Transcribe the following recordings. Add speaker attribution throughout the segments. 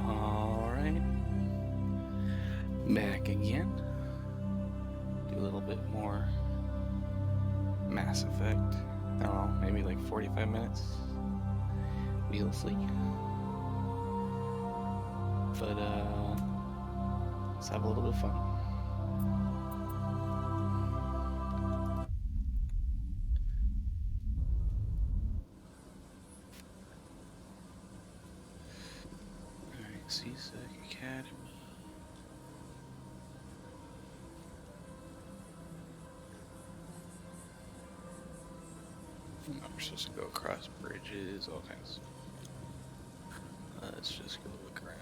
Speaker 1: Alright. Back again. Do a little bit more Mass Effect. I don't know, maybe like 45 minutes. We'll see. But, let's have a little bit of fun. Alright, CSEC Academy. We're supposed to go across bridges, all kinds. Let's just go look around.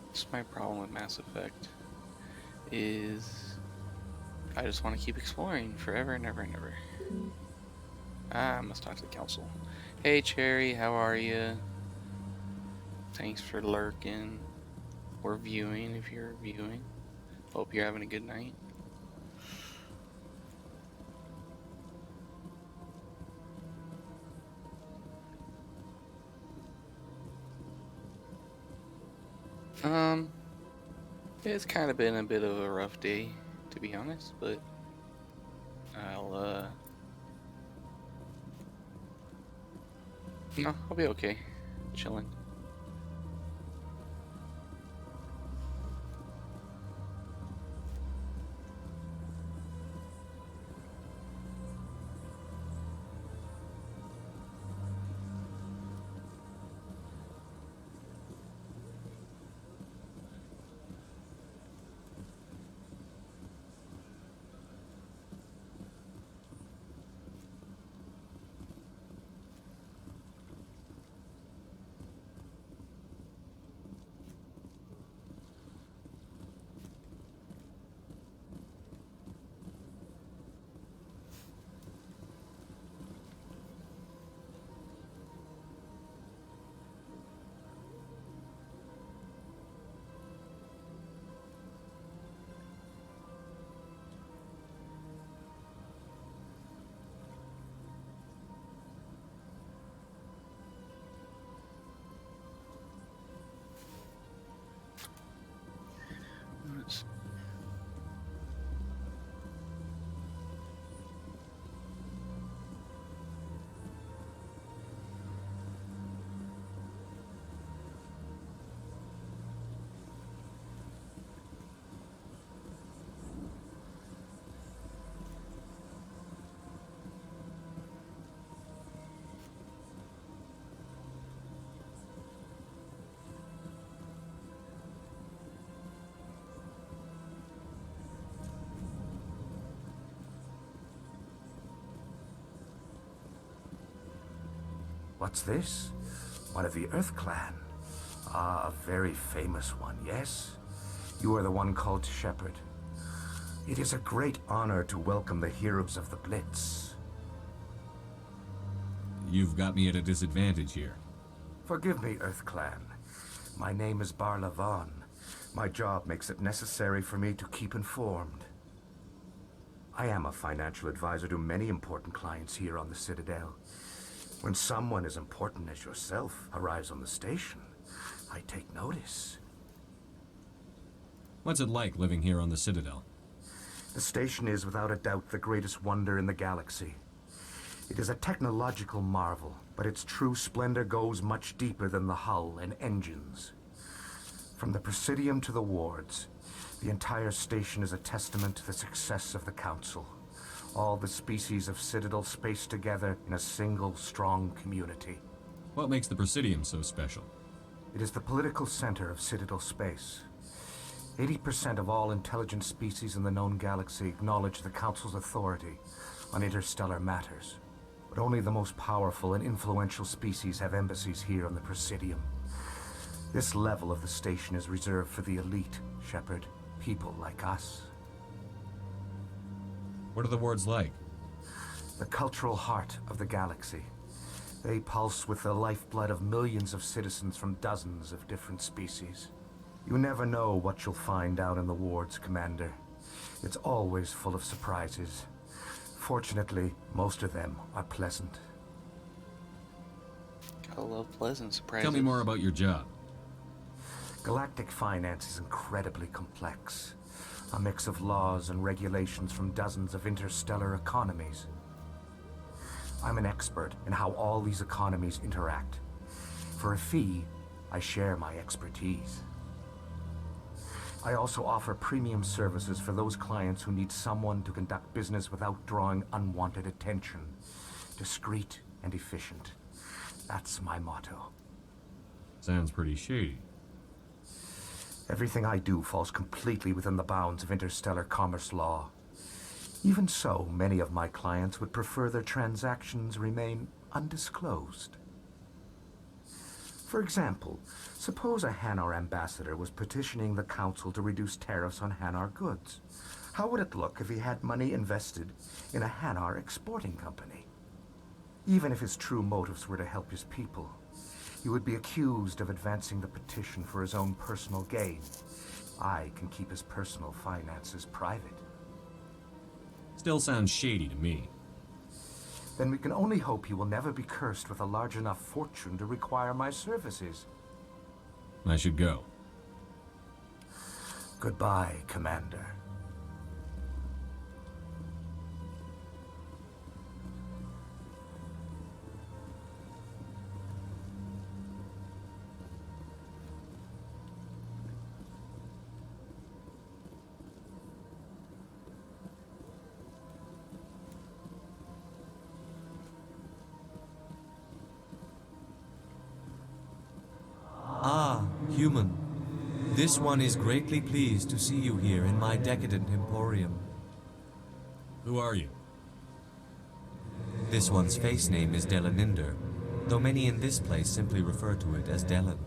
Speaker 1: That's my problem with Mass Effect, is I just want to keep exploring forever and ever and ever. I must talk to the council. Hey Cherry, how are you? Thanks for lurking or viewing if you're viewing. Hope you're having a good night. It's kind of been a bit of a rough day, to be honest, but I'll be okay. Chilling. Let's
Speaker 2: What's this? One of the Earth Clan. Ah, a very famous one, yes? You are the one called Shepard. It is a great honor to welcome the heroes of the Blitz.
Speaker 3: You've got me at a disadvantage here.
Speaker 2: Forgive me, Earth Clan. My name is Barla Vaughn. My job makes it necessary for me to keep informed. I am a financial advisor to many important clients here on the Citadel. When someone as important as yourself arrives on the station, I take notice.
Speaker 3: What's it like living here on the Citadel?
Speaker 2: The station is without a doubt the greatest wonder in the galaxy. It is a technological marvel, but its true splendor goes much deeper than the hull and engines. From the Presidium to the wards, the entire station is a testament to the success of the Council. All the species of Citadel spaced together in a single, strong community.
Speaker 3: What makes the Presidium so special?
Speaker 2: It is the political center of Citadel space. 80% of all intelligent species in the known galaxy acknowledge the Council's authority on interstellar matters. But only the most powerful and influential species have embassies here on the Presidium. This level of the station is reserved for the elite, Shepard, people like us.
Speaker 3: What are the wards like?
Speaker 2: The cultural heart of the galaxy. They pulse with the lifeblood of millions of citizens from dozens of different species. You never know what you'll find out in the wards, Commander. It's always full of surprises. Fortunately, most of them are pleasant.
Speaker 1: I love pleasant surprises.
Speaker 3: Tell me more about your job.
Speaker 2: Galactic finance is incredibly complex. A mix of laws and regulations from dozens of interstellar economies. I'm an expert in how all these economies interact. For a fee, I share my expertise. I also offer premium services for those clients who need someone to conduct business without drawing unwanted attention. Discreet and efficient. That's my motto.
Speaker 3: Sounds pretty shady.
Speaker 2: Everything I do falls completely within the bounds of interstellar commerce law. Even so, many of my clients would prefer their transactions remain undisclosed. For example, suppose a Hanar ambassador was petitioning the council to reduce tariffs on Hanar goods. How would it look if he had money invested in a Hanar exporting company? Even if his true motives were to help his people, he would be accused of advancing the petition for his own personal gain. I can keep his personal finances private.
Speaker 3: Still sounds shady to me.
Speaker 2: Then we can only hope he will never be cursed with a large enough fortune to require my services.
Speaker 3: I should go.
Speaker 2: Goodbye, Commander.
Speaker 4: Ah, human. This one is greatly pleased to see you here in my decadent emporium.
Speaker 3: Who are you?
Speaker 4: This one's face name is Delaninder, though many in this place simply refer to it as Delan.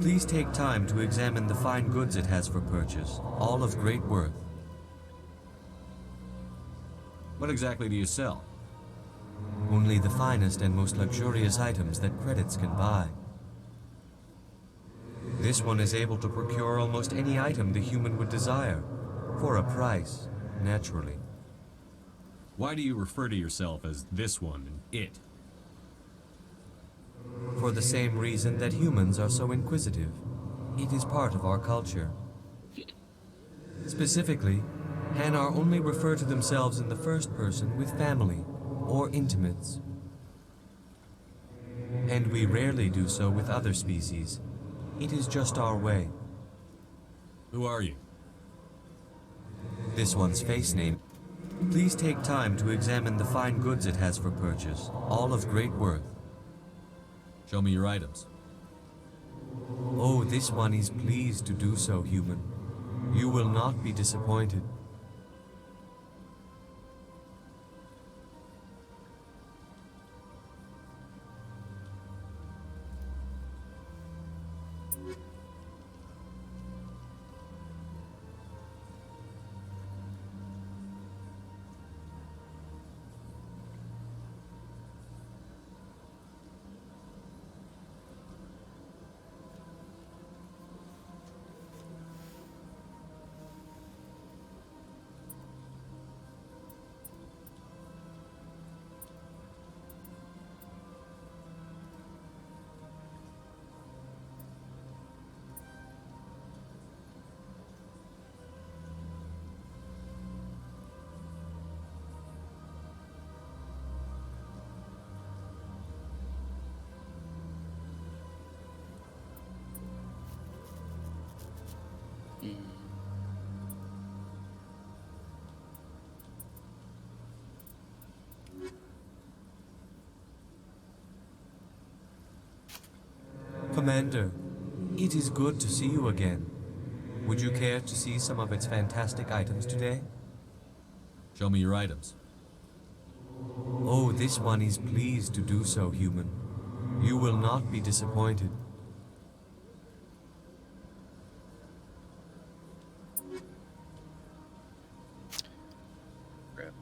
Speaker 4: Please take time to examine the fine goods it has for purchase, all of great worth.
Speaker 3: What exactly do you sell?
Speaker 4: Only the finest and most luxurious items that credits can buy. This one is able to procure almost any item the human would desire, for a price, naturally.
Speaker 3: Why do you refer to yourself as this one and it?
Speaker 4: For the same reason that humans are so inquisitive. It is part of our culture. Specifically, Hanar only refer to themselves in the first person with family or intimates. And we rarely do so with other species. It is just our way.
Speaker 3: Who are you?
Speaker 4: This one's face name. Please take time to examine the fine goods it has for purchase, all of great worth.
Speaker 3: Show me your items.
Speaker 4: Oh, this one is pleased to do so, human. You will not be disappointed. Commander, it is good to see you again. Would you care to see some of its fantastic items today?
Speaker 3: Show me your items.
Speaker 4: Oh, this one is pleased to do so, human. You will not be disappointed.
Speaker 1: Crap.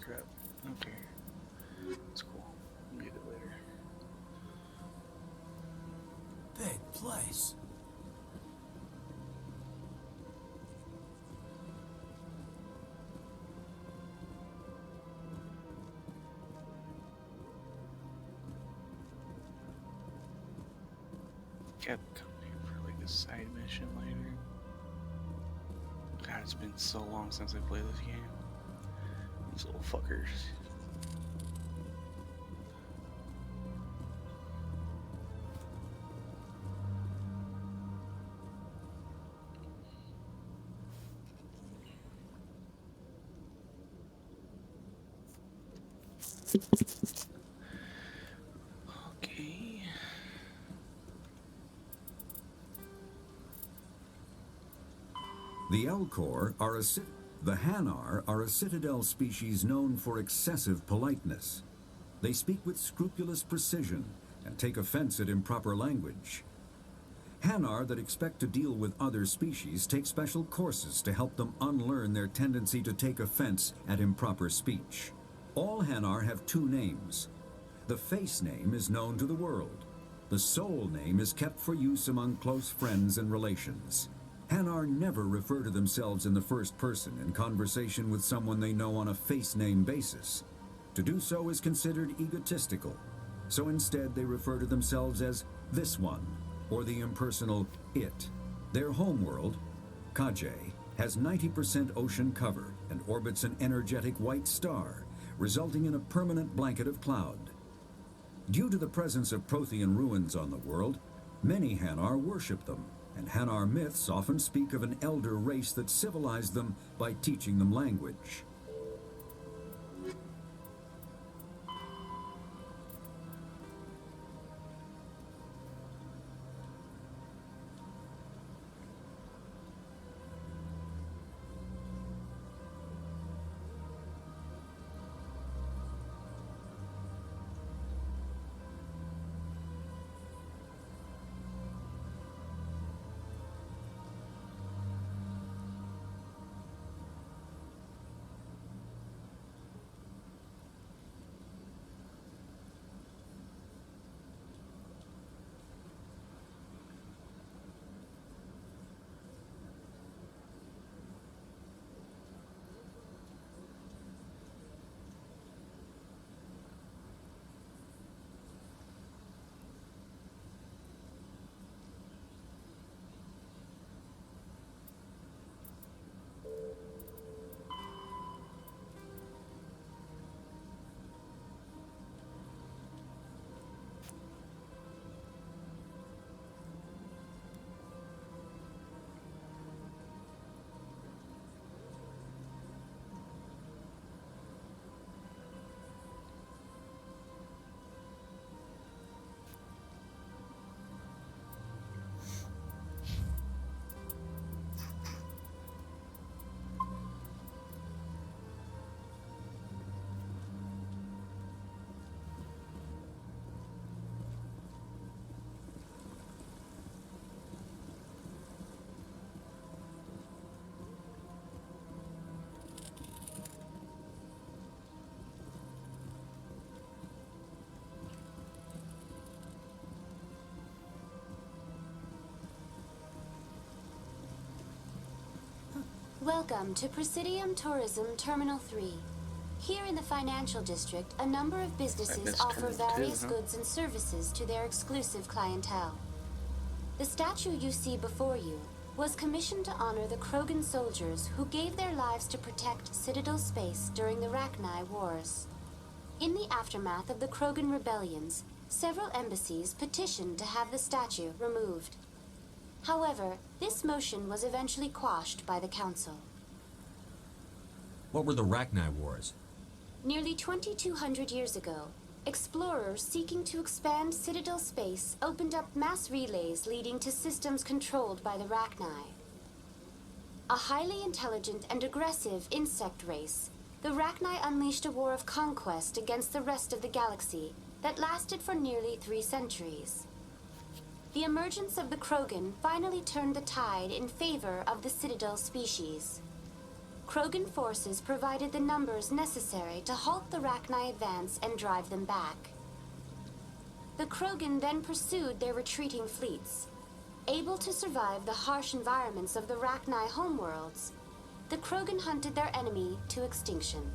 Speaker 1: scrap. Okay. That's cool. We'll get it later.
Speaker 5: Big place.
Speaker 1: Gotta come here for like a side mission later. God, it's been so long since I played this game. These little fuckers. Okay.
Speaker 6: The Elcor are the Hanar are a citadel species known for excessive politeness. They speak with scrupulous precision and take offense at improper language. Hanar that expect to deal with other species take special courses to help them unlearn their tendency to take offense at improper speech. All Hanar have two names. The face name is known to the world. The soul name is kept for use among close friends and relations. Hanar never refer to themselves in the first person in conversation with someone they know on a face name basis. To do so is considered egotistical, so instead they refer to themselves as this one, or the impersonal it. Their homeworld, Kajay, has 90% ocean cover and orbits an energetic white star, resulting in a permanent blanket of cloud. Due to the presence of Prothean ruins on the world, many Hanar worship them, and Hanar myths often speak of an elder race that civilized them by teaching them language.
Speaker 7: Welcome to Presidium Tourism Terminal 3. Here in the financial district, a number of businesses offer various goods and services to their exclusive clientele. The statue you see before you was commissioned to honor the Krogan soldiers who gave their lives to protect Citadel space during the Rachni Wars. In the aftermath of the Krogan Rebellions, several embassies petitioned to have the statue removed. However, this motion was eventually quashed by the Council.
Speaker 4: What were the Rachni Wars?
Speaker 7: Nearly 2,200 years ago, explorers seeking to expand Citadel space opened up mass relays leading to systems controlled by the Rachni. A highly intelligent and aggressive insect race, the Rachni unleashed a war of conquest against the rest of the galaxy that lasted for nearly 3 centuries. The emergence of the Krogan finally turned the tide in favor of the Citadel species. Krogan forces provided the numbers necessary to halt the Rachni advance and drive them back. The Krogan then pursued their retreating fleets. Able to survive the harsh environments of the Rachni homeworlds, the Krogan hunted their enemy to extinction.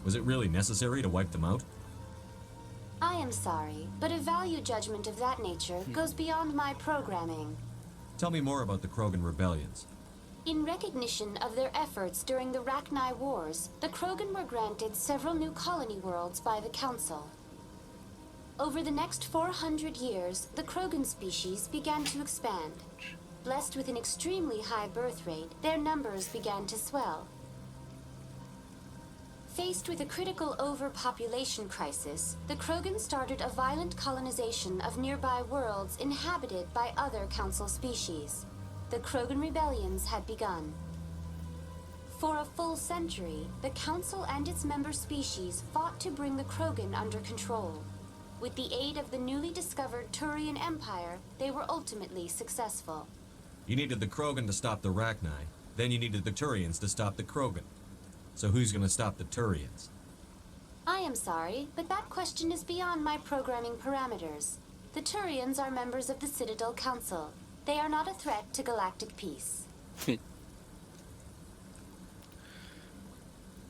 Speaker 3: Was it really necessary to wipe them out?
Speaker 7: I am sorry, but a value judgment of that nature goes beyond my programming.
Speaker 3: Tell me more about the Krogan Rebellions.
Speaker 7: In recognition of their efforts during the Rachni Wars, the Krogan were granted several new colony worlds by the Council. Over the next 400 years, the Krogan species began to expand. Blessed with an extremely high birth rate, their numbers began to swell. Faced with a critical overpopulation crisis, the Krogan started a violent colonization of nearby worlds inhabited by other Council species. The Krogan Rebellions had begun. For a full century, the Council and its member species fought to bring the Krogan under control. With the aid of the newly discovered Turian Empire, they were ultimately successful.
Speaker 3: You needed the Krogan to stop the Rachni, then you needed the Turians to stop the Krogan. So who's gonna stop the Turians?
Speaker 7: I am sorry, but that question is beyond my programming parameters. The Turians are members of the Citadel Council. They are not a threat to galactic peace.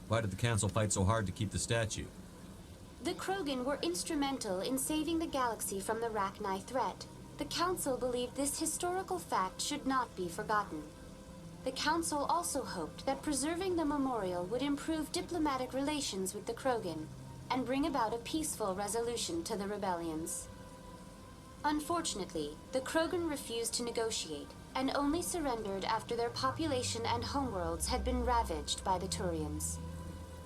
Speaker 3: Why did the Council fight so hard to keep the statue?
Speaker 7: The Krogan were instrumental in saving the galaxy from the Rachni threat. The Council believed this historical fact should not be forgotten. The Council also hoped that preserving the memorial would improve diplomatic relations with the Krogan and bring about a peaceful resolution to the rebellions. Unfortunately, the Krogan refused to negotiate and only surrendered after their population and homeworlds had been ravaged by the Turians.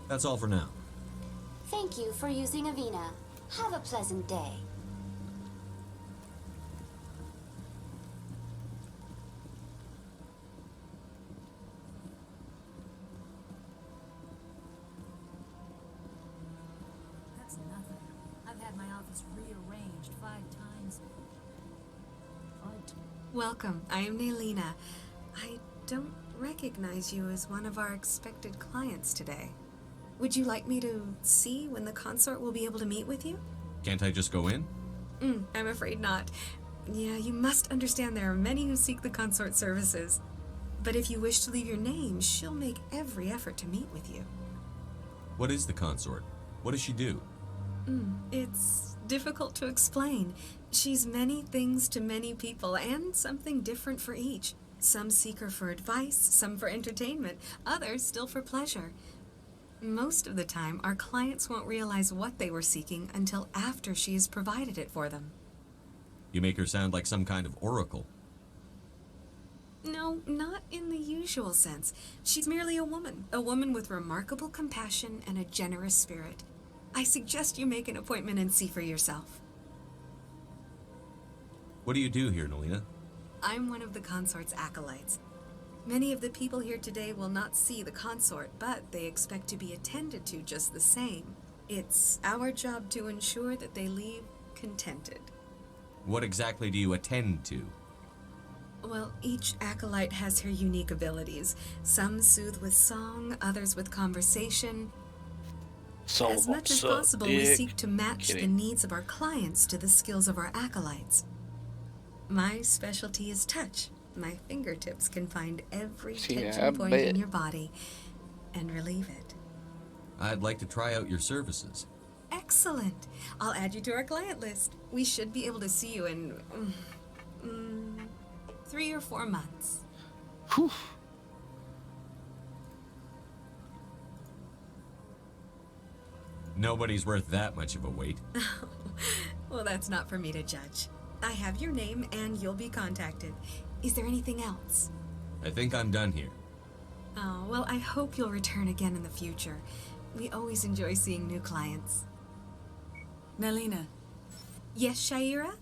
Speaker 3: That's all for now.
Speaker 7: Thank you for using Avina. Have a pleasant day.
Speaker 8: That's nothing. I've had my office rearranged 5 times.
Speaker 9: Welcome. I am Naylina. I don't recognize you as one of our expected clients today. Would you like me to see when the consort will be able to meet with you?
Speaker 3: Can't I just go in?
Speaker 9: I'm afraid not. Yeah, you must understand there are many who seek the consort services. But if you wish to leave your name, she'll make every effort to meet with you.
Speaker 3: What is the consort? What does she do?
Speaker 9: It's difficult to explain. She's many things to many people, and something different for each. Some seek her for advice, some for entertainment, others still for pleasure. Most of the time, our clients won't realize what they were seeking until after she has provided it for them.
Speaker 3: You make her sound like some kind of oracle.
Speaker 9: No, not in the usual sense. She's merely a woman with remarkable compassion and a generous spirit. I suggest you make an appointment and see for yourself.
Speaker 3: What do you do here, Naylina?
Speaker 9: I'm one of the consort's acolytes. Many of the people here today will not see the consort, but they expect to be attended to just the same. It's our job to ensure that they leave contented.
Speaker 3: What exactly do you attend to?
Speaker 9: Well, each acolyte has her unique abilities. Some soothe with song, others with conversation. As much as possible, we seek to match the needs of our clients to the skills of our acolytes. My specialty is touch. My fingertips can find every tension point in your body and relieve it.
Speaker 3: I'd like to try out your services.
Speaker 9: Excellent. I'll add you to our client list. We should be able to see you in 3 or 4 months.
Speaker 1: Whew.
Speaker 3: Nobody's worth that much of a wait.
Speaker 9: Well, that's not for me to judge. I have your name and you'll be contacted. Is there anything else?
Speaker 3: I think I'm done here.
Speaker 9: Oh, well, I hope you'll return again in the future. We always enjoy seeing new clients.
Speaker 8: Naylina,
Speaker 9: Yes, Shaira?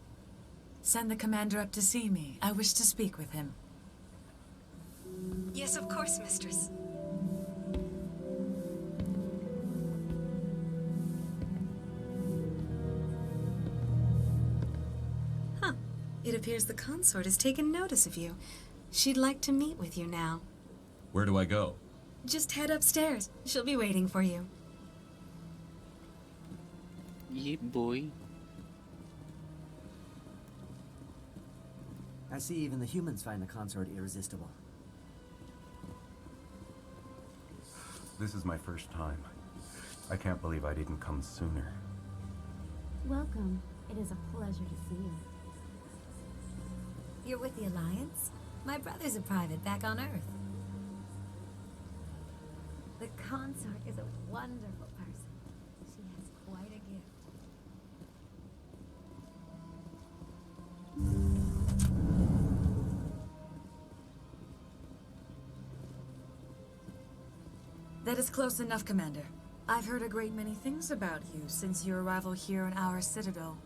Speaker 8: send the commander up to see me. I wish to speak with him.
Speaker 9: Yes, of course, mistress. Huh. It appears the consort has taken notice of you. She'd like to meet with you now.
Speaker 3: Where do I go?
Speaker 9: Just head upstairs. She'll be waiting for you.
Speaker 1: Yeah, boy.
Speaker 10: I see even the humans find the consort irresistible.
Speaker 2: This is my first time. I can't believe I didn't come sooner.
Speaker 8: Welcome. It is a pleasure to see you. You're with the Alliance? My brother's a private back on Earth. The consort is a wonderful person. She has quite a gift.
Speaker 11: That is close enough, Commander. I've heard a great many things about you since your arrival here in our citadel.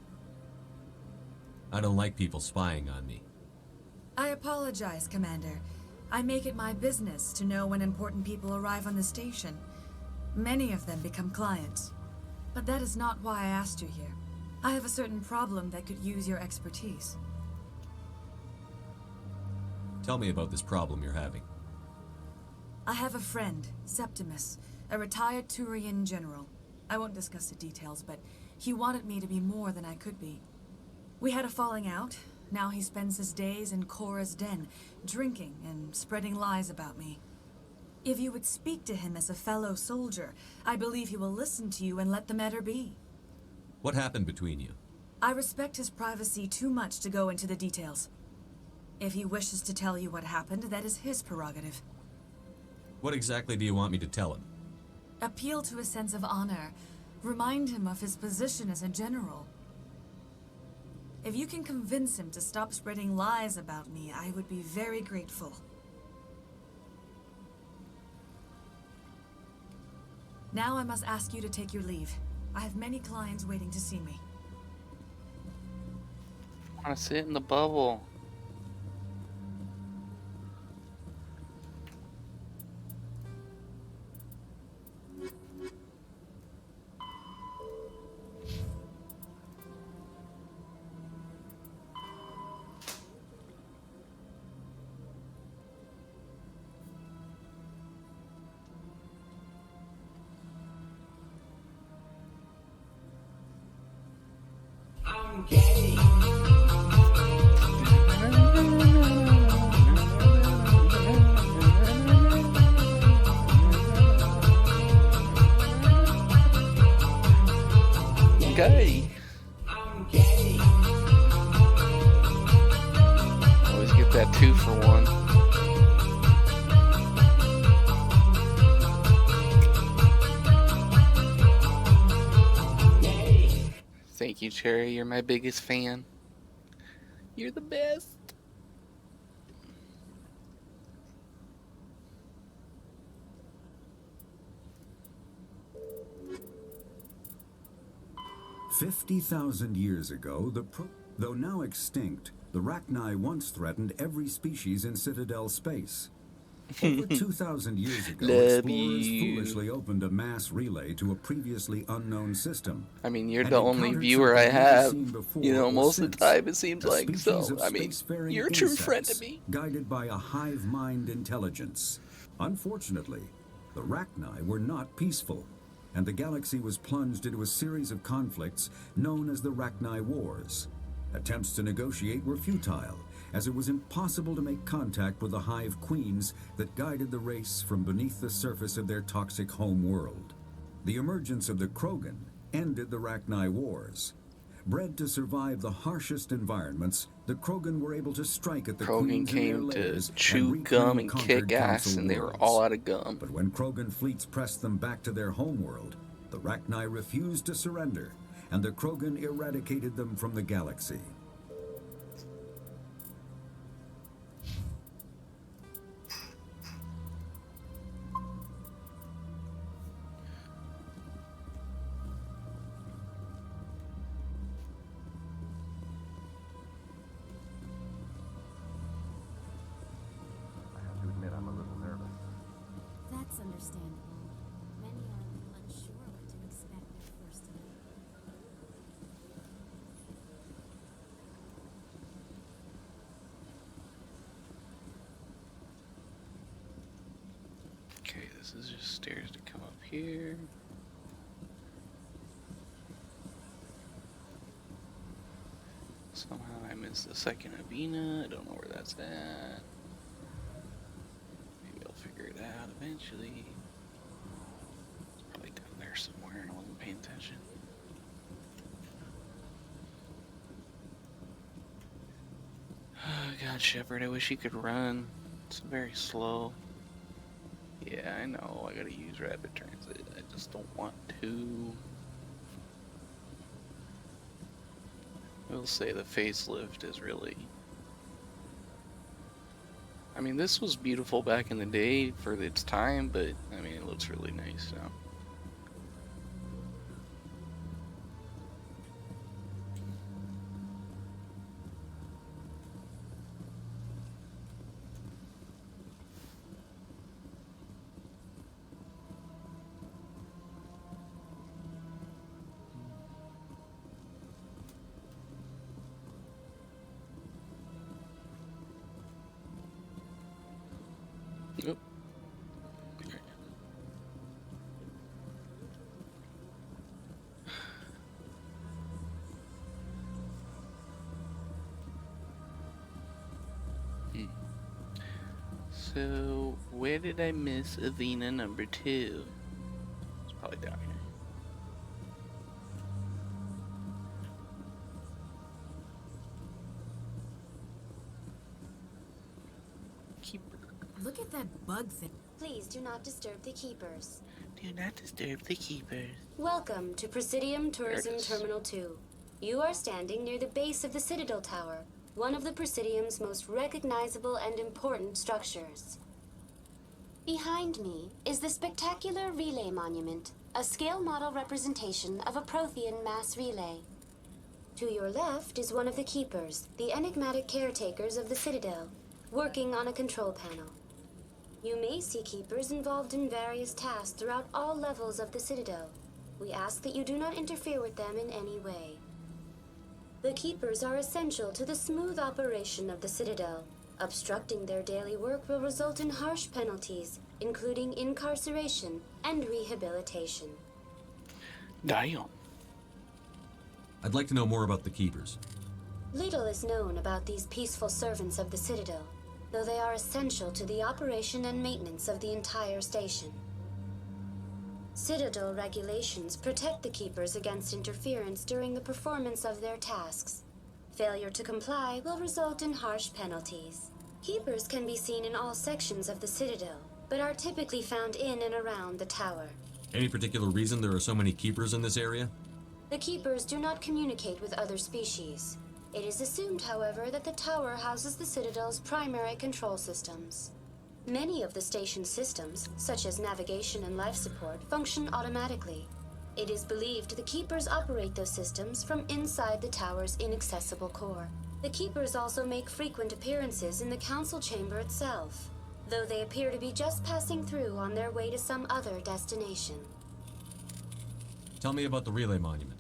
Speaker 3: I don't like people spying on me.
Speaker 11: I apologize, Commander. I make it my business to know when important people arrive on the station. Many of them become clients. But that is not why I asked you here. I have a certain problem that could use your expertise.
Speaker 3: Tell me about this problem you're having.
Speaker 11: I have a friend, Septimus, a retired Turian general. I won't discuss the details, but he wanted me to be more than I could be. We had a falling out. Now he spends his days in Cora's den, drinking and spreading lies about me. If you would speak to him as a fellow soldier, I believe he will listen to you and let the matter be.
Speaker 3: What happened between you?
Speaker 11: I respect his privacy too much to go into the details. If he wishes to tell you what happened, that is his prerogative.
Speaker 3: What exactly do you want me to tell him?
Speaker 11: Appeal to his sense of honor. Remind him of his position as a general. If you can convince him to stop spreading lies about me, I would be very grateful. Now I must ask you to take your leave. I have many clients waiting to see me.
Speaker 1: I want to sit in the bubble. Gay. Always get that 2 for 1. Thank you, Cherry. You're my biggest fan. You're the best.
Speaker 6: "50,000 years ago, though now extinct, the Rachni once threatened every species in Citadel space. Over 2,000 years ago, explorers foolishly opened a mass relay to a previously unknown system.
Speaker 1: I mean, you're the only viewer I have, you know, most of the time it seems like, so, I mean, you're a true friend to me.
Speaker 6: Guided by a hive mind intelligence. Unfortunately, the Rachni were not peaceful, and the galaxy was plunged into a series of conflicts known as the Rachni Wars. Attempts to negotiate were futile, as it was impossible to make contact with the hive queens that guided the race from beneath the surface of their toxic home world. The emergence of the Krogan ended the Rachni Wars. Bred to survive the harshest environments, the Krogan were able to strike at the
Speaker 1: Krogan
Speaker 6: queens in their
Speaker 1: came to
Speaker 6: lairs
Speaker 1: chew
Speaker 6: and
Speaker 1: gum and
Speaker 6: conquered
Speaker 1: kick ass,
Speaker 6: council
Speaker 1: and they were
Speaker 6: worlds.
Speaker 1: all out of gum.
Speaker 6: But when Krogan fleets pressed them back to their homeworld, the Rachni refused to surrender, and the Krogan eradicated them from the galaxy.
Speaker 8: That's understandable. Many are a little unsure what to expect their first meeting.
Speaker 1: this is just stairs to come up here. Somehow I missed the second Avena. I don't know where that's at. Maybe I'll figure it out eventually. It's probably down there somewhere and I wasn't paying attention. Oh, God, Shepard, I wish you could run. It's very slow. Yeah, I know, I gotta use rapid transit. I just don't want to. I will say the facelift is really... I mean, this was beautiful back in the day for its time, but, I mean, it looks really nice now. Oop. So, where did I miss Avena number 2? It's probably down here.
Speaker 11: Look at that bug thing.
Speaker 7: Please do not disturb the keepers.
Speaker 1: Do not disturb the keepers.
Speaker 7: Welcome to Presidium Tourism Terminal 2. You are standing near the base of the Citadel Tower, one of the Presidium's most recognizable and important structures. Behind me is the spectacular relay monument, a scale model representation of a Prothean mass relay. To your left is one of the keepers, the enigmatic caretakers of the Citadel, working on a control panel. You may see keepers involved in various tasks throughout all levels of the Citadel. We ask that you do not interfere with them in any way. The keepers are essential to the smooth operation of the Citadel. Obstructing their daily work will result in harsh penalties, including incarceration and rehabilitation.
Speaker 1: Damn.
Speaker 3: I'd like to know more about the keepers.
Speaker 7: Little is known about these peaceful servants of the Citadel, though they are essential to the operation and maintenance of the entire station. Citadel regulations protect the keepers against interference during the performance of their tasks. Failure to comply will result in harsh penalties. Keepers can be seen in all sections of the Citadel, but are typically found in and around the tower.
Speaker 3: Any particular reason there are so many keepers in this area?
Speaker 7: The keepers do not communicate with other species. It is assumed, however, that the tower houses the Citadel's primary control systems. Many of the station's systems, such as navigation and life support, function automatically. It is believed the keepers operate those systems from inside the tower's inaccessible core. The keepers also make frequent appearances in the council chamber itself, though they appear to be just passing through on their way to some other destination.
Speaker 3: Tell me about the relay monument.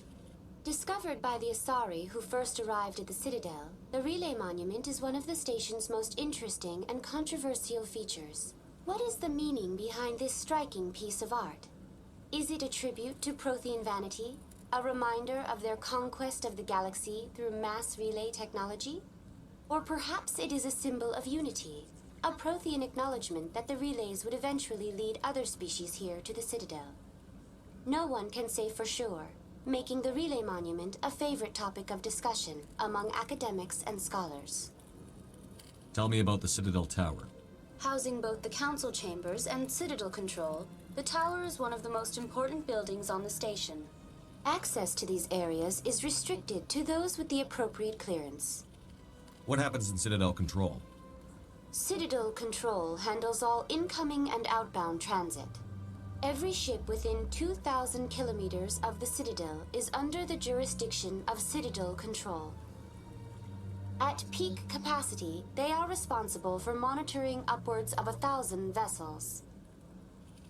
Speaker 7: Discovered by the Asari who first arrived at the Citadel, the relay monument is one of the station's most interesting and controversial features. What is the meaning behind this striking piece of art? Is it a tribute to Prothean vanity? A reminder of their conquest of the galaxy through mass relay technology? Or perhaps it is a symbol of unity, a Prothean acknowledgement that the relays would eventually lead other species here to the Citadel. No one can say for sure, making the relay monument a favorite topic of discussion among academics and scholars.
Speaker 3: Tell me about the Citadel Tower.
Speaker 7: Housing both the council chambers and Citadel control, the tower is one of the most important buildings on the station. Access to these areas is restricted to those with the appropriate clearance.
Speaker 3: What happens in Citadel Control?
Speaker 7: Citadel Control handles all incoming and outbound transit. Every ship within 2,000 kilometers of the Citadel is under the jurisdiction of Citadel Control. At peak capacity, they are responsible for monitoring upwards of 1,000 vessels.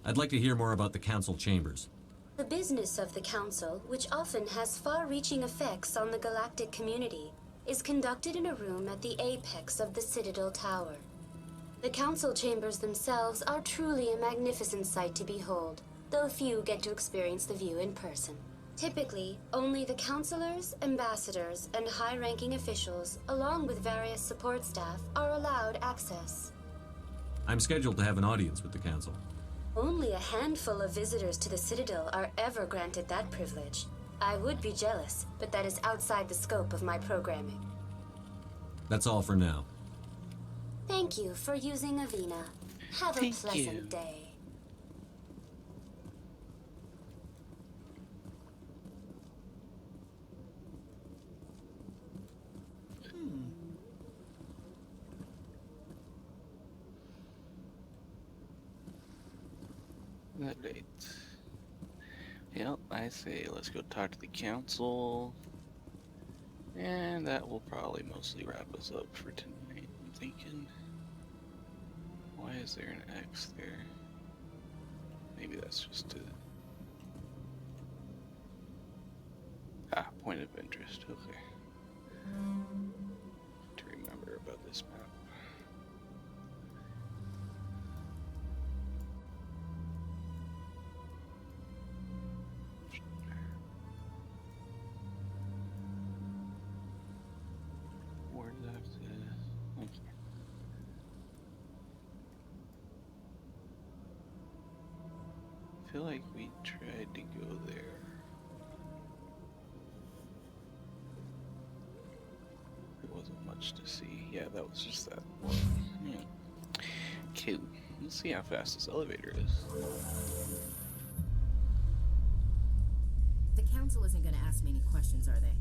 Speaker 3: I'd like to hear more about the council chambers.
Speaker 7: The business of the Council, which often has far-reaching effects on the galactic community, is conducted in a room at the apex of the Citadel Tower. The council chambers themselves are truly a magnificent sight to behold, though few get to experience the view in person. Typically, only the councilors, ambassadors, and high-ranking officials, along with various support staff, are allowed access.
Speaker 3: I'm scheduled to have an audience with the council.
Speaker 7: Only a handful of visitors to the Citadel are ever granted that privilege. I would be jealous, but that is outside the scope of my programming.
Speaker 3: That's all for now.
Speaker 7: Thank you for using Avina. Have a pleasant day.
Speaker 1: That date. Yep, I say let's go talk to the council. And that will probably mostly wrap us up for tonight, I'm thinking. Why is there an X there? Maybe that's just a... point of interest, okay. To remember about this map. I feel like we tried to go there. There wasn't much to see. Yeah, that was just that one. Okay, let's see how fast this elevator is.
Speaker 12: The council isn't going to ask me any questions, are they?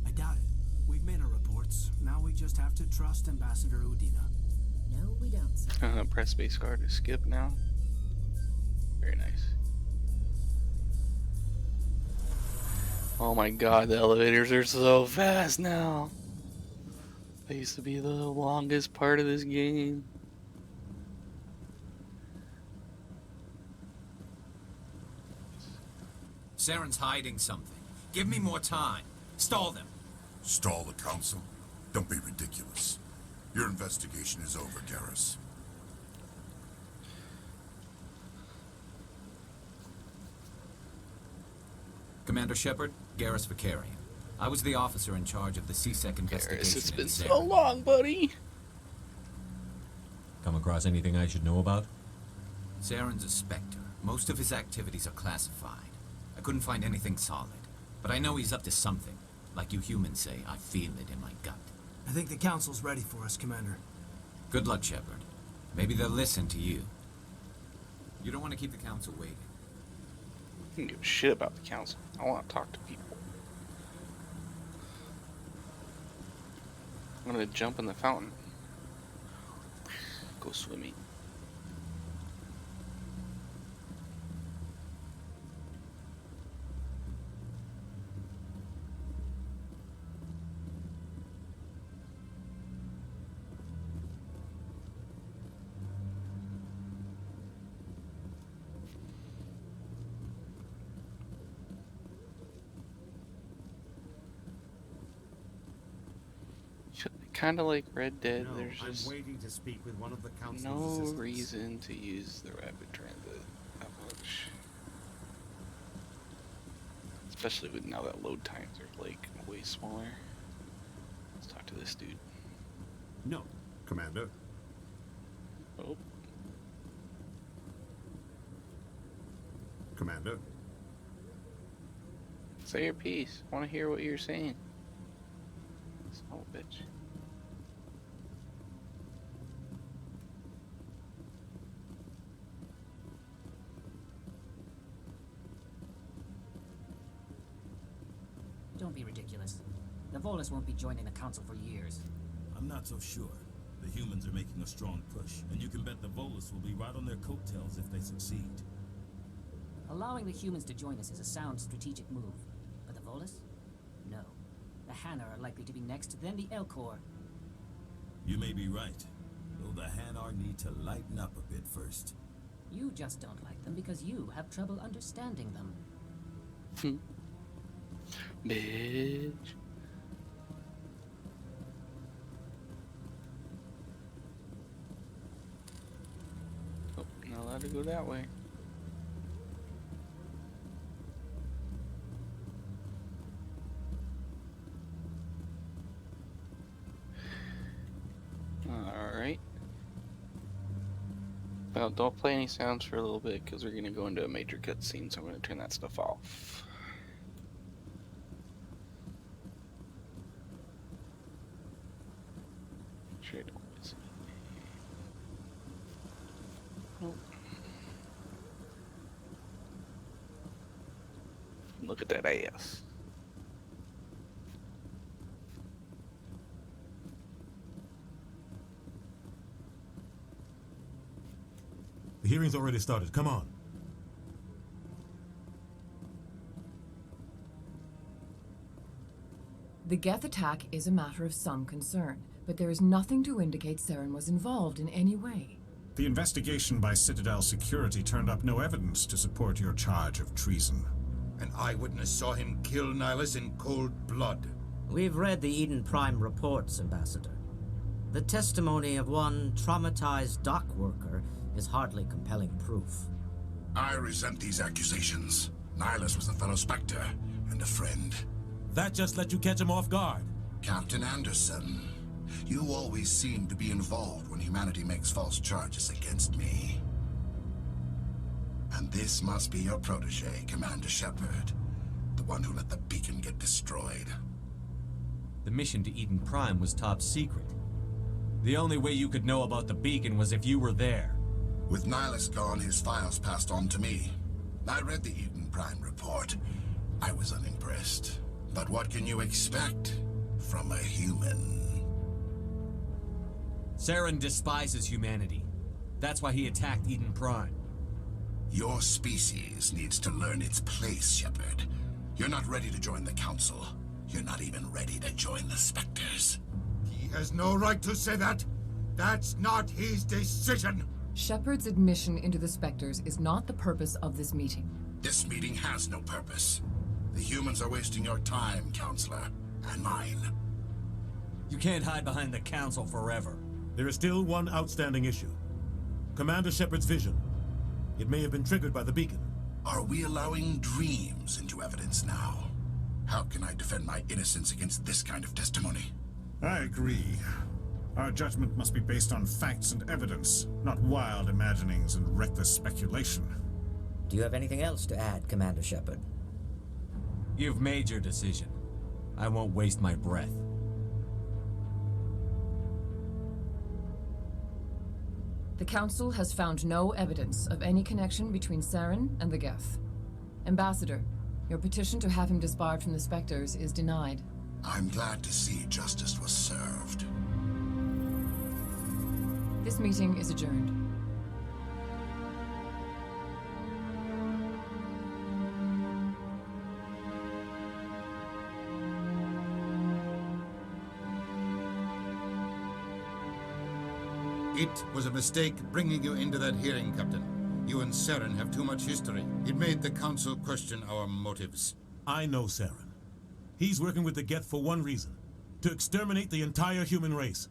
Speaker 5: I doubt it. We've made our reports. Now we just have to trust Ambassador Udina.
Speaker 12: No, we don't, sir.
Speaker 1: Press space bar to skip now. Very nice. Oh my god, the elevators are so fast now. They used to be the longest part of this game.
Speaker 13: Saren's hiding something. Give me more time. Stall them.
Speaker 14: Stall the council? Don't be ridiculous. Your investigation is over, Garrus.
Speaker 13: Commander Shepard, Garrus Vicarian. I was the officer in charge of the C-Sec investigation.
Speaker 1: Garrus, it's been
Speaker 13: Saren.
Speaker 1: so long, buddy.
Speaker 3: Come across anything I should know about?
Speaker 13: Saren's a Spectre. Most of his activities are classified. I couldn't find anything solid. But I know he's up to something. Like you humans say, I feel it in my gut.
Speaker 5: I think the council's ready for us, Commander.
Speaker 13: Good luck, Shepard. Maybe they'll listen to you. You don't want to keep the council waiting.
Speaker 1: I don't give a shit about the council. I want to talk to people. I'm gonna jump in the fountain. Go swimming. Kind of like Red Dead,
Speaker 2: No,
Speaker 1: there's just
Speaker 2: waiting to speak with one of the council's
Speaker 1: no
Speaker 2: assistants.
Speaker 1: reason to use the rapid transit that much. Especially with now that load times are like way smaller. Let's talk to this dude.
Speaker 2: No, Commander.
Speaker 1: Oh.
Speaker 2: Commander.
Speaker 1: Say your piece. I want to hear what you're saying. Son of a bitch.
Speaker 12: Don't be ridiculous. The Volus won't be joining the council for years.
Speaker 15: I'm not so sure. The humans are making a strong push, and you can bet the Volus will be right on their coattails if they succeed.
Speaker 12: Allowing the humans to join us is a sound strategic move. But the Volus? No. The Hanar are likely to be next, then the Elcor.
Speaker 15: You may be right, though the Hanar need to lighten up a bit first.
Speaker 12: You just don't like them because you have trouble understanding them.
Speaker 1: Bitch. to go that way. Alright. Well, don't play any sounds for a little bit because we're going to go into a major cutscene, so I'm going to turn that stuff off. Sure, I don't miss anything. Nope. Look at that ass.
Speaker 15: The hearing's already started. Come on.
Speaker 16: The Geth attack is a matter of some concern, but there is nothing to indicate Saren was involved in any way.
Speaker 17: The investigation by Citadel Security turned up no evidence to support your charge of treason.
Speaker 18: An eyewitness saw him kill Nihilus in cold blood.
Speaker 19: We've read the Eden Prime reports, Ambassador. The testimony of one traumatized dock worker is hardly compelling proof.
Speaker 14: I resent these accusations. Nihilus was a fellow Spectre and a friend.
Speaker 15: That just let you catch him off guard.
Speaker 14: Captain Anderson, you always seem to be involved when humanity makes false charges against me. And this must be your protege, Commander Shepard, the one who let the beacon get destroyed.
Speaker 3: The mission to Eden Prime was top secret. The only way you could know about the beacon was if you were there.
Speaker 14: With Nihilus gone, his files passed on to me. I read the Eden Prime report. I was unimpressed. But what can you expect from a human?
Speaker 3: Saren despises humanity. That's why he attacked Eden Prime.
Speaker 14: Your species needs to learn its place, Shepard. You're not ready to join the Council. You're not even ready to join the Spectres.
Speaker 18: He has no right to say that. That's not his decision.
Speaker 16: Shepard's admission into the Spectres is not the purpose of this meeting.
Speaker 14: This meeting has no purpose. The humans are wasting your time, Counselor, and mine.
Speaker 3: You can't hide behind the Council forever.
Speaker 15: There is still one outstanding issue. Commander Shepard's vision. It may have been triggered by the beacon.
Speaker 14: Are we allowing dreams into evidence now? How can I defend my innocence against this kind of testimony?
Speaker 17: I agree. Our judgment must be based on facts and evidence, not wild imaginings and reckless speculation.
Speaker 19: Do you have anything else to add, Commander Shepard?
Speaker 3: You've made your decision. I won't waste my breath.
Speaker 16: The Council has found no evidence of any connection between Saren and the Geth. Ambassador, your petition to have him disbarred from the Spectres is denied.
Speaker 14: I'm glad to see justice was served.
Speaker 16: This meeting is adjourned.
Speaker 18: It was a mistake bringing you into that hearing, Captain. You and Saren have too much history. It made the Council question our motives.
Speaker 15: I know Saren. He's working with the Geth for one reason. To exterminate the entire human race.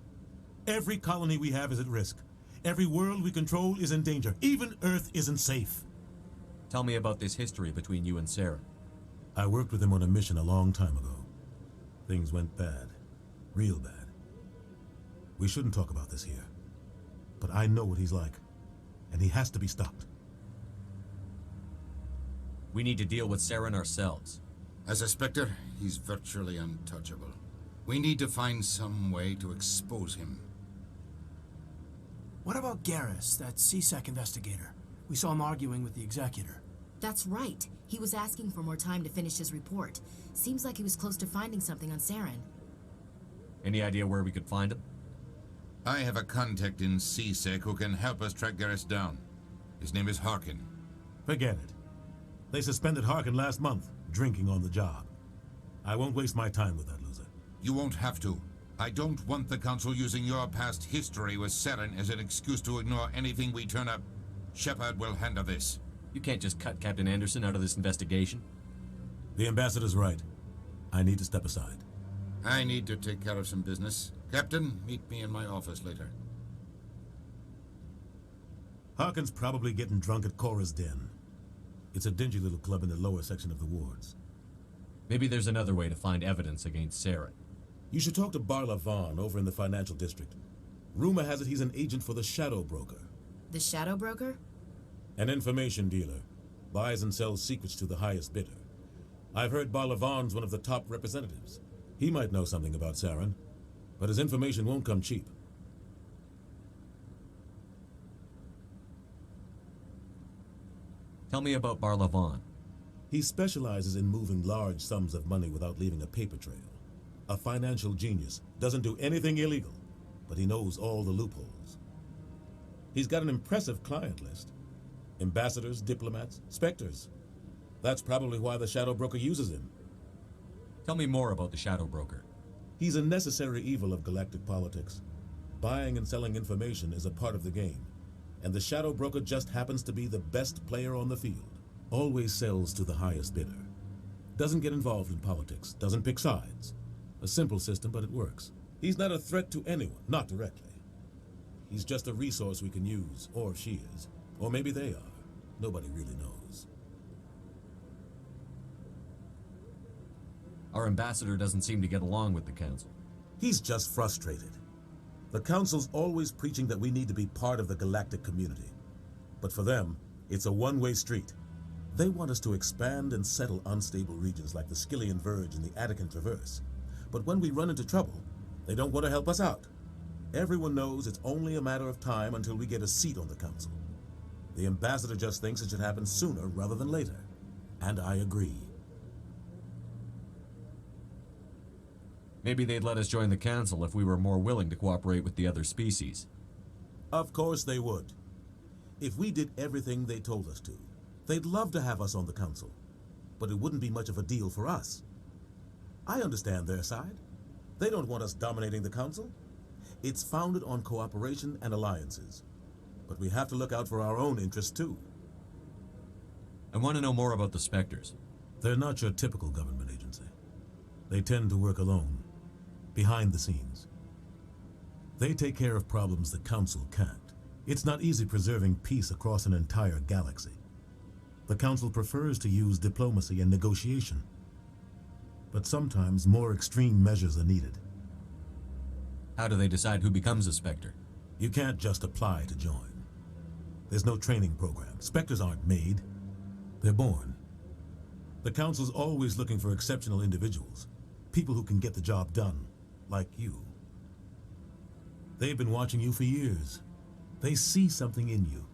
Speaker 15: Every colony we have is at risk. Every world we control is in danger. Even Earth isn't safe.
Speaker 3: Tell me about this history between you and Saren.
Speaker 15: I worked with him on a mission a long time ago. Things went bad. Real bad. We shouldn't talk about this here. But I know what he's like. And he has to be stopped.
Speaker 3: We need to deal with Saren ourselves.
Speaker 18: As a Spectre, he's virtually untouchable. We need to find some way to expose him.
Speaker 5: What about Garrus, that CSEC investigator? We saw him arguing with the Executor.
Speaker 20: That's right. He was asking for more time to finish his report. Seems like he was close to finding something on Saren.
Speaker 3: Any idea where we could find him?
Speaker 18: I have a contact in CSEC who can help us track Garrus down. His name is Harkin.
Speaker 15: Forget it. They suspended Harkin last month, drinking on the job. I won't waste my time with that loser.
Speaker 18: You won't have to. I don't want the Council using your past history with Saren as an excuse to ignore anything we turn up. Shepard will handle this.
Speaker 3: You can't just cut Captain Anderson out of this investigation.
Speaker 15: The Ambassador's right. I need to step aside.
Speaker 18: I need to take care of some business. Captain, meet me in my office later.
Speaker 15: Harkin's probably getting drunk at Cora's Den. It's a dingy little club in the lower section of the wards.
Speaker 3: Maybe there's another way to find evidence against Saren.
Speaker 15: You should talk to Barla Vaughn over in the financial district. Rumor has it he's an agent for the Shadow Broker.
Speaker 20: The Shadow Broker?
Speaker 15: An information dealer. Buys and sells secrets to the highest bidder. I've heard Barla Vaughn's one of the top representatives. He might know something about Saren, but his information won't come cheap.
Speaker 3: Tell me about Barla Vaughn.
Speaker 15: He specializes in moving large sums of money without leaving a paper trail. A financial genius, doesn't do anything illegal, but he knows all the loopholes. He's got an impressive client list. Ambassadors, diplomats, specters. That's probably why the Shadow Broker uses him.
Speaker 3: Tell me more about the Shadow Broker.
Speaker 15: He's a necessary evil of galactic politics. Buying and selling information is a part of the game, and the Shadow Broker just happens to be the best player on the field. Always sells to the highest bidder. Doesn't get involved in politics, doesn't pick sides. A simple system, but it works. He's not a threat to anyone, not directly. He's just a resource we can use, or she is. Or maybe they are. Nobody really knows.
Speaker 3: Our ambassador doesn't seem to get along with the Council.
Speaker 15: He's just frustrated. The Council's always preaching that we need to be part of the galactic community. But for them, it's a one-way street. They want us to expand and settle unstable regions like the Skillian Verge and the Attican Traverse. But when we run into trouble, they don't want to help us out. Everyone knows it's only a matter of time until we get a seat on the Council. The ambassador just thinks it should happen sooner rather than later. And I agree.
Speaker 3: Maybe they'd let us join the Council if we were more willing to cooperate with the other species.
Speaker 15: Of course they would. If we did everything they told us to, they'd love to have us on the Council. But it wouldn't be much of a deal for us. I understand their side. They don't want us dominating the Council. It's founded on cooperation and alliances. But we have to look out for our own interests too.
Speaker 3: I want to know more about the Spectres.
Speaker 15: They're not your typical government agency. They tend to work alone, behind the scenes. They take care of problems the Council can't. It's not easy preserving peace across an entire galaxy. The Council prefers to use diplomacy and negotiation. But sometimes more extreme measures are needed.
Speaker 3: How do they decide who becomes a Spectre?
Speaker 15: You can't just apply to join. There's no training program. Spectres aren't made. They're born. The Council's always looking for exceptional individuals. People who can get the job done, like you. They've been watching you for years. They see something in you.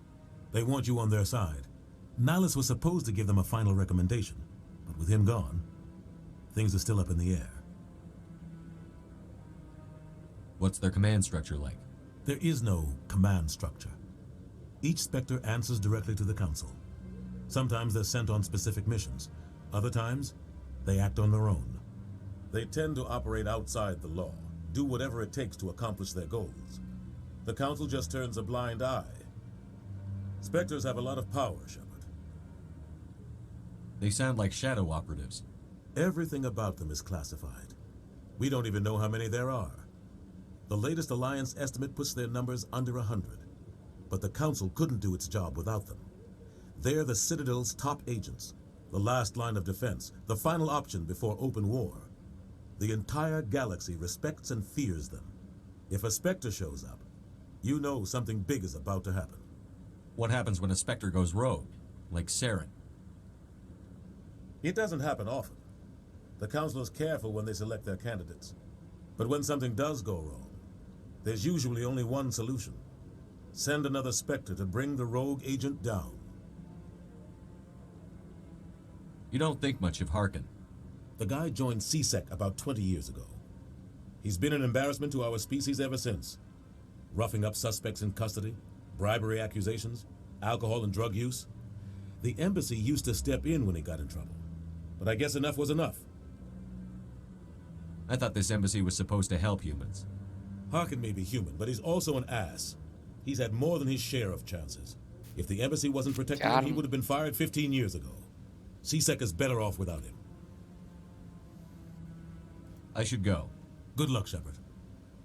Speaker 15: They want you on their side. Nihilus was supposed to give them a final recommendation, but with him gone, things are still up in the air.
Speaker 3: What's their command structure like?
Speaker 15: There is no command structure. Each Spectre answers directly to the Council. Sometimes they're sent on specific missions. Other times, they act on their own. They tend to operate outside the law, do whatever it takes to accomplish their goals. The Council just turns a blind eye. Spectres have a lot of power, Shepard.
Speaker 3: They sound like shadow operatives.
Speaker 15: Everything about them is classified. We don't even know how many there are. The latest Alliance estimate puts their numbers under 100. But the Council couldn't do its job without them. They're the Citadel's top agents, the last line of defense, the final option before open war. The entire galaxy respects and fears them. If a Spectre shows up, you know something big is about to happen.
Speaker 3: What happens when a Spectre goes rogue, like Saren?
Speaker 15: It doesn't happen often. The Council is careful when they select their candidates. But when something does go wrong, there's usually only one solution. Send another Spectre to bring the rogue agent down.
Speaker 3: You don't think much of Harkin.
Speaker 15: The guy joined CSEC about 20 years ago. He's been an embarrassment to our species ever since. Roughing up suspects in custody, bribery accusations, alcohol and drug use. The embassy used to step in when he got in trouble. But I guess enough was enough.
Speaker 3: I thought this embassy was supposed to help humans.
Speaker 15: Harkin may be human, but he's also an ass. He's had more than his share of chances. If the embassy wasn't protecting him, he would have been fired 15 years ago. CSEC is better off without him.
Speaker 3: I should go.
Speaker 15: Good luck, Shepard.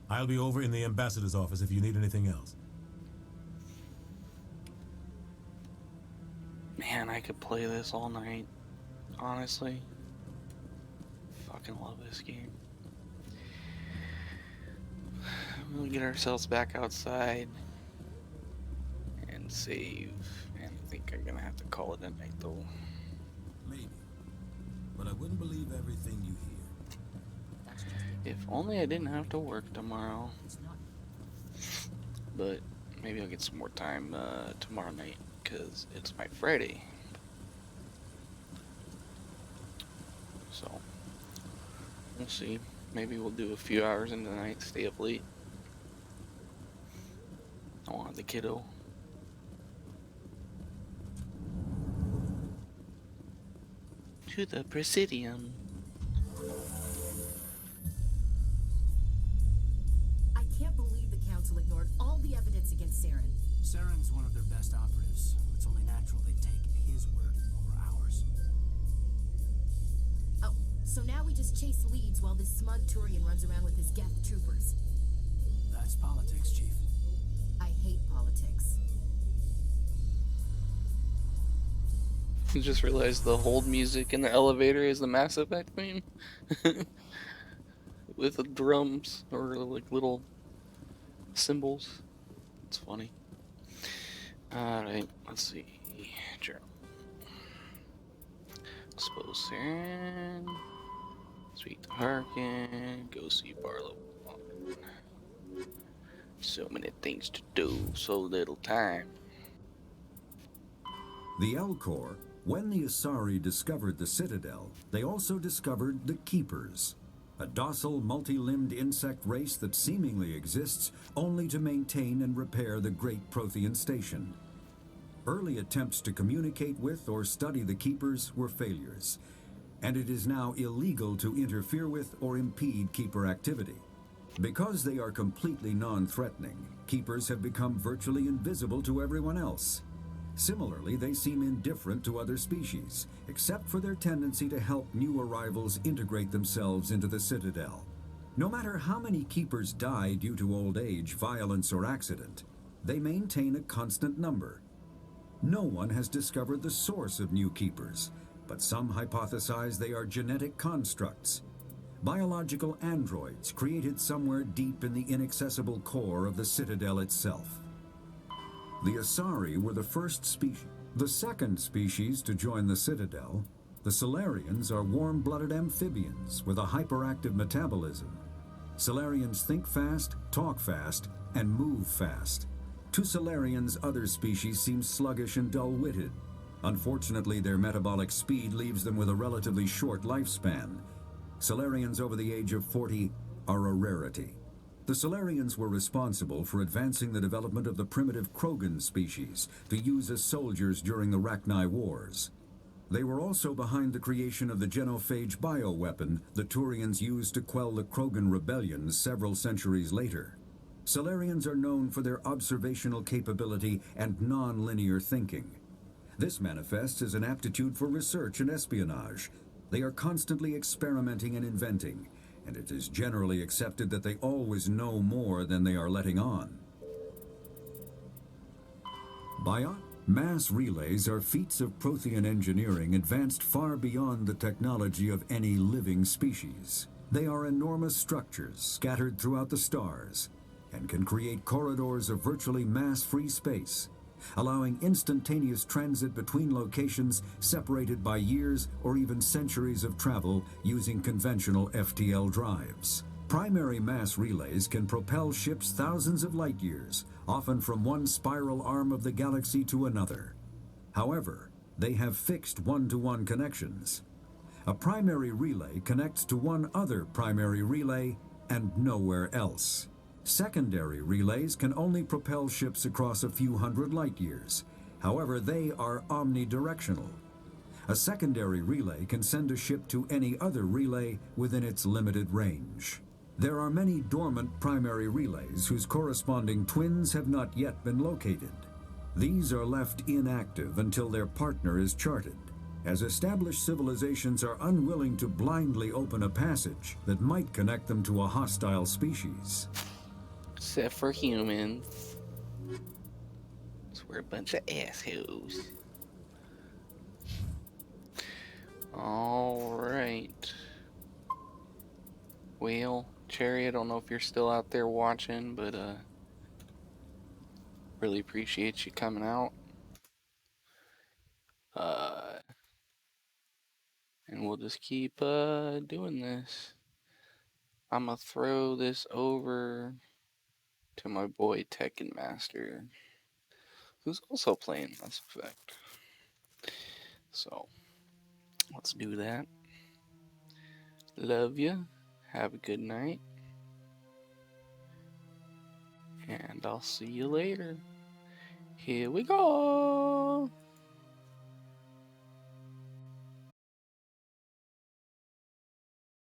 Speaker 15: I'll be over in the ambassador's office if you need anything else.
Speaker 1: Man, I could play this all night. Honestly. Fucking love this game. We'll get ourselves back outside and save. And I think I'm gonna have to call it a night though.
Speaker 21: Maybe. But I wouldn't believe everything you hear.
Speaker 1: If only I didn't have to work tomorrow. But maybe I'll get some more time tomorrow night, because it's my Friday. So, we'll see. Maybe we'll do a few hours into the night, stay up late. I want the kiddo. To the Presidium.
Speaker 20: I can't believe the Council ignored all the evidence against Saren.
Speaker 5: Saren's one of their best operatives. It's only natural they take his word over ours.
Speaker 20: Oh, so now we just chase leads while this smug Turian runs around with his Geth troopers.
Speaker 5: That's politics, Chief.
Speaker 20: I hate politics.
Speaker 1: I just realized the hold music in the elevator is the Mass Effect theme. With the drums or like little cymbals. It's funny. Alright, let's see. Journal. Expose Saren. Speak to Harkin. Go see Barlow. So many things to do, so little time.
Speaker 6: The Elcor, when the Asari discovered the Citadel, they also discovered the Keepers, a docile, multi-limbed insect race that seemingly exists only to maintain and repair the Great Prothean Station. Early attempts to communicate with or study the Keepers were failures, and it is now illegal to interfere with or impede Keeper activity. Because they are completely non-threatening, Keepers have become virtually invisible to everyone else. Similarly, they seem indifferent to other species, except for their tendency to help new arrivals integrate themselves into the Citadel. No matter how many Keepers die due to old age, violence, or accident, they maintain a constant number. No one has discovered the source of new Keepers, but some hypothesize they are genetic constructs. Biological androids created somewhere deep in the inaccessible core of the Citadel itself. The Asari were the first species. The second species to join the Citadel, the Solarians, are warm-blooded amphibians with a hyperactive metabolism. Solarians think fast, talk fast, and move fast. To Solarians, other species seem sluggish and dull-witted. Unfortunately, their metabolic speed leaves them with a relatively short lifespan. Solarians over the age of 40 are a rarity. The Solarians were responsible for advancing the development of the primitive Krogan species to use as soldiers during the Rachni Wars. They were also behind the creation of the genophage bioweapon the Turians used to quell the Krogan Rebellions several centuries later. Solarians are known for their observational capability and non-linear thinking. This manifests as an aptitude for research and espionage. They are constantly experimenting and inventing, and it is generally accepted that they always know more than they are letting on. Mass relays are feats of Prothean engineering advanced far beyond the technology of any living species. They are enormous structures scattered throughout the stars and can create corridors of virtually mass-free space, allowing instantaneous transit between locations separated by years or even centuries of travel using conventional FTL drives. Primary mass relays can propel ships thousands of light years, often from one spiral arm of the galaxy to another. However, they have fixed one-to-one connections. A primary relay connects to one other primary relay and nowhere else. Secondary relays can only propel ships across a few hundred light years. However, they are omnidirectional. A secondary relay can send a ship to any other relay within its limited range. There are many dormant primary relays whose corresponding twins have not yet been located. These are left inactive until their partner is charted, as established civilizations are unwilling to blindly open a passage that might connect them to a hostile species.
Speaker 1: Except for humans. So we're a bunch of assholes. Alright. Well, Cherry, I don't know if you're still out there watching, but really appreciate you coming out. And we'll just keep doing this. I'm gonna throw this over to my boy Tekken Master, who's also playing Mass Effect. So, let's do that. Love you. Have a good night. And I'll see you later. Here we go.